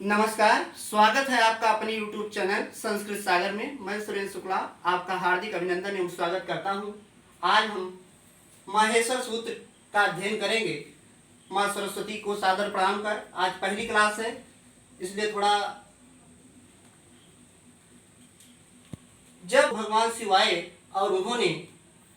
नमस्कार, स्वागत है आपका अपने YouTube चैनल संस्कृत सागर में। मैं सुरेंद्र शुक्ला आपका हार्दिक अभिनंदन एवं स्वागत करता हूं। आज हम माहेश्वर सूत्र का अध्ययन करेंगे। माँ सरस्वती को सादर प्रणाम कर आज पहली क्लास है, इसलिए थोड़ा जब भगवान शिव आए और उन्होंने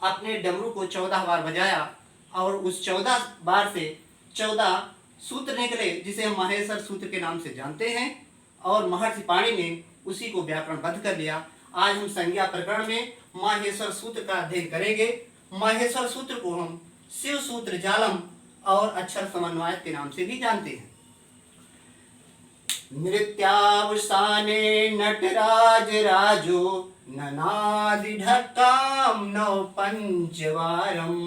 अपने डमरू को 14 बार बजाया और उस 14 बार से 14 सूत्र निकले, जिसे हम माहेश्वर सूत्र के नाम से जानते हैं, और महर्षि पाणि ने उसी को व्याकरणबद्ध कर लिया। आज हम संज्ञा प्रकरण में माहेश्वर सूत्र का अध्ययन करेंगे। माहेश्वर सूत्र को हम शिव सूत्र जालम और अक्षर समन्वय के नाम से भी जानते हैं। नृत्यावसाने नटराज राजो ननादि ढक्काम नव पंचवारम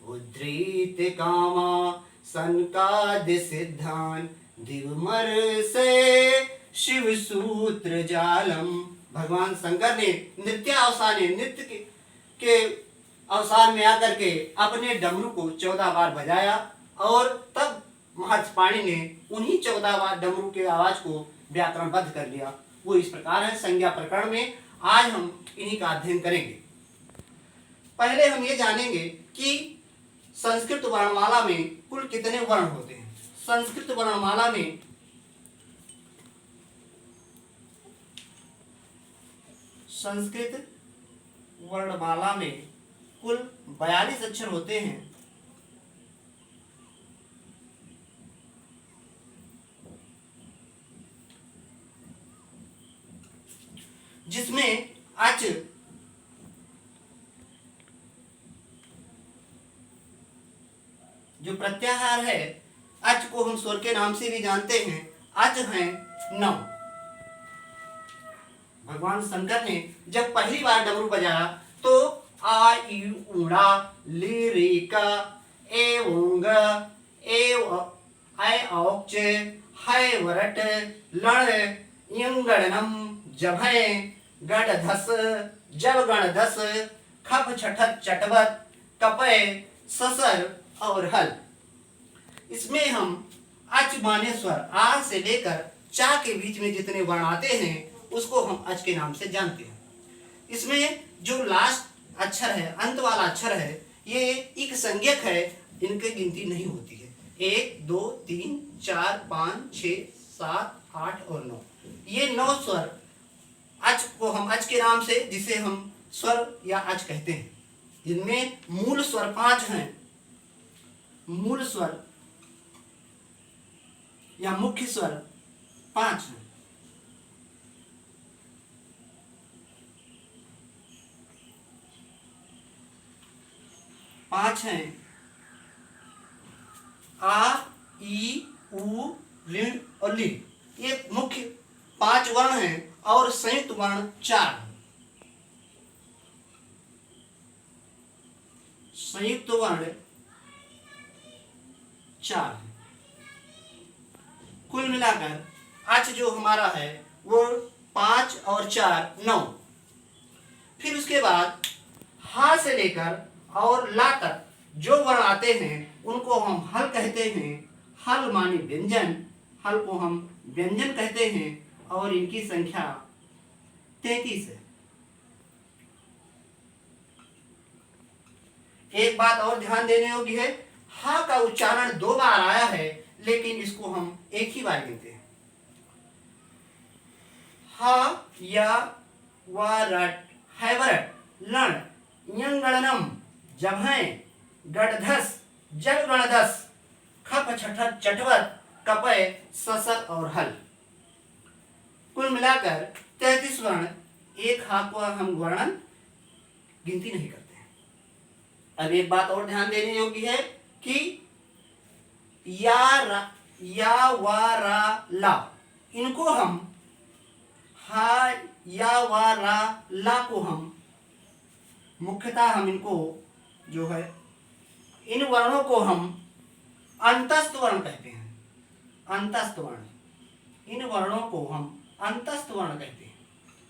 उद्धृत कामा सनकादि सिद्धान दिवमर से शिव सूत्र जालम। भगवान शंकर ने नृत्यावसाने नृत्य के अवसान में आकर के अपने डमरू को 14 बार बजाया और तब महर्षि पाणि ने उन्हीं 14 बार डमरू के आवाज को व्याकरणबद्ध कर लिया। वो इस प्रकार है संज्ञा प्रकरण में। आज हम इन्हीं का अध्ययन करेंगे। पहले हम ये जानेंगे कि संस्कृत वर्णमाला में कुल कितने वर्ण होते हैं। संस्कृत वर्णमाला में कुल 42 अक्षर होते हैं, जिसमें अच जो प्रत्याहार है, अच को हम स्वर के नाम से भी जानते हैं। अच हैं 9। भगवान शंकर ने जब पहली बार डमरू बजाया तो आ ई ऊड़ा ली री का ए ओंग ए ऐ औच है वरट लण यंगणनम जभय गण धस जब गण धस खप छठत चटवत कपय ससर और हल। इसमें हम अच माने स्वर आ से लेकर चा के बीच में जितने वर्ण आते हैं उसको हम अच के नाम से जानते हैं। इसमें जो लास्ट अक्षर है, अंत वाला अक्षर है, ये एक संज्ञक है, इनकी गिनती नहीं होती है। 1 2 3 4 5 6 7 8 और 9, ये 9 स्वर अच को हम अच के नाम से, जिसे हम स्वर या अच कहते हैं। इनमें मूल स्वर 5 हैं। मूल स्वर या मुख्य स्वर 5 हैं। आ ई उ ऋण और ली, ये मुख्य 5 वर्ण हैं और संयुक्त वर्ण 4 हैं। संयुक्त वर्ण 4 है। कुल मिलाकर अच जो हमारा है वो 5 और 4 9। फिर उसके बाद हा से लेकर और ला तक जो वर्ण आते हैं उनको हम हल कहते हैं। हल माने व्यंजन, हल को हम व्यंजन कहते हैं और इनकी संख्या 33 है। एक बात और ध्यान देने योग्य है, हा का उच्चारण 2 बार आया है, लेकिन इसको हम एक ही बार गिनते हैं। हा या वरट हैवरट लण यंगणनम जभय गणधस जब गणधस खप छठत चटवत कपय ससर और हल। कुल मिलाकर 33 वर्ण। एक हा को हम वर्णन गिनती नहीं करते हैं। अब एक बात और ध्यान देने योग्य है कि या वा रा ला, इनको हम हा या वा रा ला को हम मुख्यतः हम इनको जो है इन वर्णों को हम अंतस्थ वर्ण कहते हैं। अंतस्थ वर्ण, इन वर्णों को हम अंतस्थ वर्ण कहते हैं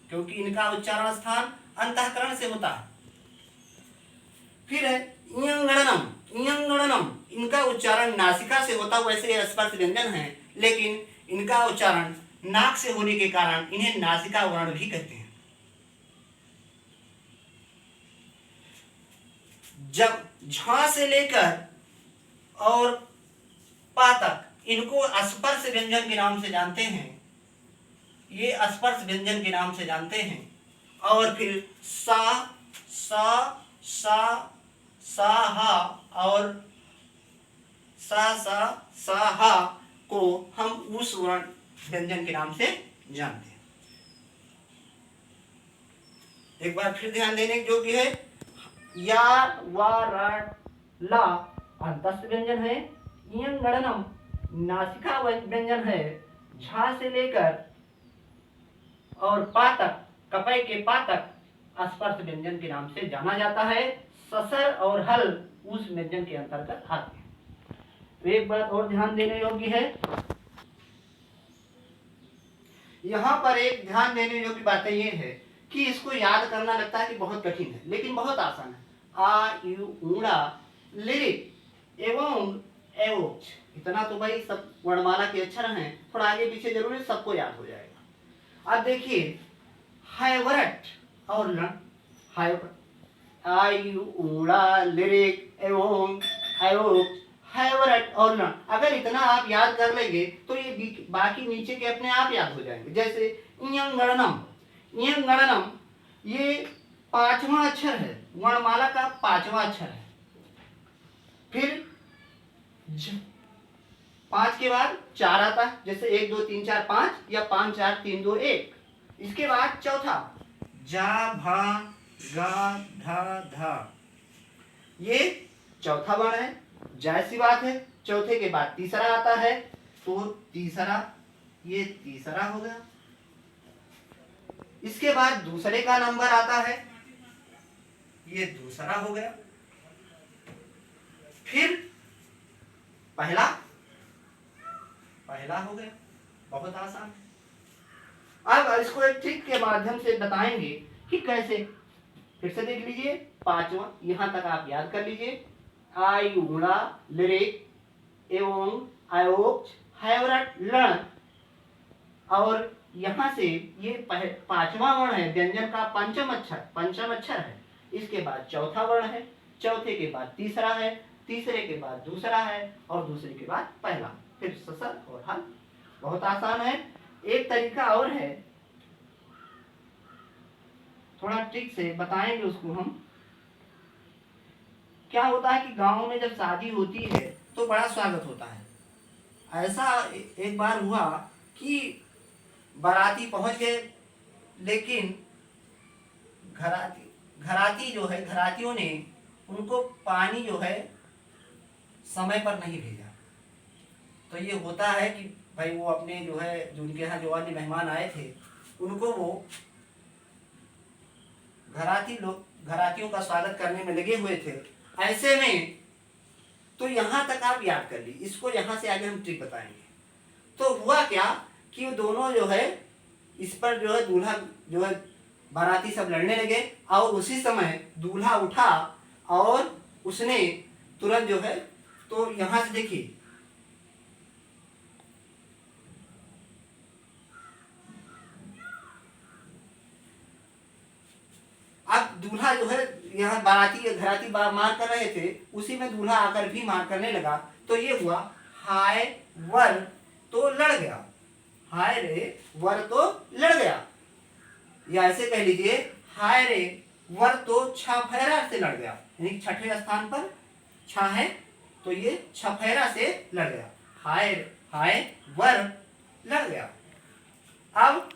क्योंकि इनका उच्चारण स्थान अंतःकरण से होता है। फिर है इयंगणनम। इयंगणनम इनका उच्चारण नासिका से होता, वैसे स्पर्श व्यंजन है, लेकिन इनका उच्चारण नाक से होने के कारण इन्हें नासिका वर्ण भी कहते हैं। जब झ से लेकर और पा तक इनको स्पर्श व्यंजन के नाम से जानते हैं, ये स्पर्श व्यंजन के नाम से जानते हैं। और फिर सा, सा, सा, सा, हा और सा, हा को हम उस वर्ण व्यंजन के नाम से जानते हैं। एक बार फिर ध्यान देने योग्य है, या, वा, रा, ला अंतस्थ व्यंजन है, इयं गणनम नासिका व्यंजन है, झा से लेकर और पा तक, कपय के पा तक स्पर्श व्यंजन के नाम से जाना जाता है। ससर और हल उस व्यंजन के अंतर्गत आते हैं। तो एक बात और ध्यान देने योग्य है, यहाँ पर एक ध्यान देने योग्य बातें ये है कि इसको याद करना लगता है कि बहुत कठिन है, लेकिन बहुत आसान है। आ, यू, ऊड़ा, लिरिक एवं एवोच, इतना तो भाई सब वर्णमाला के अक्षर हैं, थोड़ा आगे पीछे जरूर है, सबको याद हो जाएगा। अब देखिए हैवरट और लन, आयु, ऊड़ा, लिरिक एवं एवोच, हैवरट और लन, अगर इतना आप याद कर लेंगे तो ये बाकी नीचे के अपने आप याद हो जाएंगे। जैसे इयं गणनम, इयं गणनम ये पांचवा अक्षर है, वर्णमाला का पांचवा अक्षर है। फिर 5 के बाद 4 आता है, जैसे 1 2 3 4 5 या 5 4 3 2 1। इसके बाद चौथा जा, भा, गा, धा, धा, ये चौथा वर्ण है, जायसी बात है। चौथे के बाद तीसरा आता है, तो तीसरा, ये तीसरा हो गया। इसके बाद दूसरे का नंबर आता है, ये दूसरा हो गया। फिर पहला, पहला हो गया। बहुत आसान है। अब इसको एक ट्रिक के माध्यम से बताएंगे कि कैसे। फिर से देख लीजिए, पांचवा यहां तक आप याद कर लीजिए, आई, ऊड़ा, लिरिक एवं आयोक्ष, हैवरट, लन, और यहां से ये पांचवा वर्ण है, व्यंजन का पंचम अक्षर है। इसके बाद चौथा वर्ण है, चौथे के बाद तीसरा है, तीसरे के बाद दूसरा है, और दूसरे के बाद पहला, फिर ससर और हल। बहुत आसान है। एक तरीका और है, थोड़ा ट्रिक से बताएंगे उसको हम। क्या होता है कि गांव में जब शादी होती है तो बड़ा स्वागत होता है। ऐसा एक बार हुआ कि बाराती पहुंच गए, लेकिन घराती जो है, घरातियों ने उनको पानी जो है समय पर नहीं भेजा। तो ये होता है कि भाई वो अपने जो है, जो उनके यहाँ जो अन्य मेहमान आए थे, उनको वो घरातियों का स्वागत करने में लगे हुए थे। ऐसे में तो यहाँ तक आप याद कर ली, इसको यहाँ से आगे हम ट्रिक बताएंगे। तो हुआ क्या कि वो दोनों जो है, इस पर जो है दूल्हा जो है, बाराती सब लड़ने लगे, और उसी समय दूल्हा उठा और उसने तुरंत जो है, तो यहाँ से देखिए, अब दूल्हा जो है, यहाँ बाराती घराती मार कर रहे थे, उसी में दूल्हा आकर भी मार करने लगा। तो ये हुआ हाय वर तो लड़ गया, हाय रे वर तो लड़ गया, या ऐसे कह लीजिए हाय रे वर तो छफेरा से लड़ गया, यानी छठे स्थान पर छ है, तो ये छफेरा से लड़ गया, हाय हाय वर लड़ गया। अब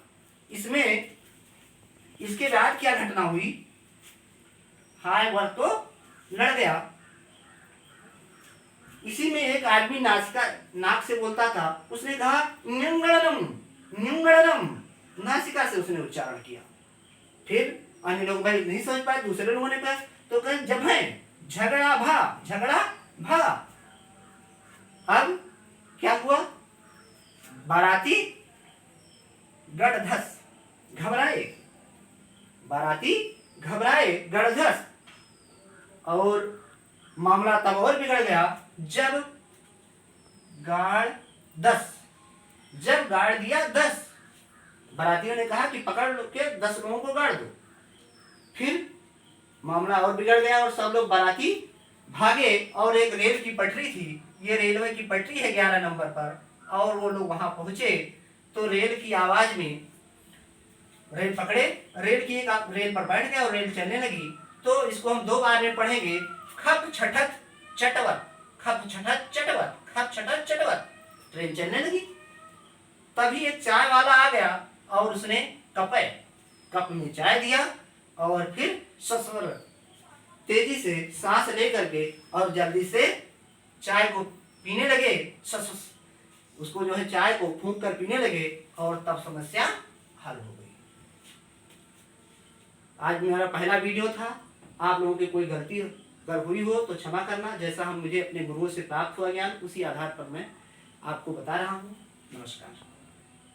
इसमें इसके बाद क्या घटना हुई, हाय वर तो लड़ गया। इसी में एक आदमी नाक से बोलता था, उसने कहा न्युंगड़नम, न्युंगड़नम, नासिका से उसने उच्चारण किया। फिर अन्य लोग भाई नहीं समझ पाए, दूसरे लोगों ने कहा, तो कहे जब है झगड़ा भा, झगड़ा भा। अब क्या हुआ, बाराती गड़धस, घबराए, बाराती घबराए, गड़धस, और मामला तब और बिगड़ गया जब गाड़ 10, जब गाड़ दिया 10, बारातियों ने कहा कि पकड़ के 10 लोगों को गाड़ दो। फिर मामला और बिगड़ गया और सब लोग बाराती भागे और एक रेल की पटरी थी, ये रेलवे की पटरी है 11 नंबर पर, और वो लोग वहां पहुंचे तो रेल की आवाज में रेल पकड़े, रेल पर बैठ गए और रेल चलने लगी। तो इसको हम 2 बार में पढ़ेंगे, खप छठत चटवत, खप छठत चटवत, खप छठत चटवत। ट्रेन चलने लगी, तभी एक चाय वाला आ गया और उसने कप में चाय दिया और फिर ससुर तेजी से सांस ले करके और जल्दी से चाय को पीने लगे। उसको जो है चाय को फूंक कर पीने लगे और तब समस्या हल हो गई। आज मेरा पहला वीडियो था, आप लोगों की कोई गलती अगर हुई हो तो क्षमा करना। जैसा हम मुझे अपने गुरुओं से प्राप्त हुआ ज्ञान उसी आधार पर मैं आपको बता रहा हूँ। नमस्कार।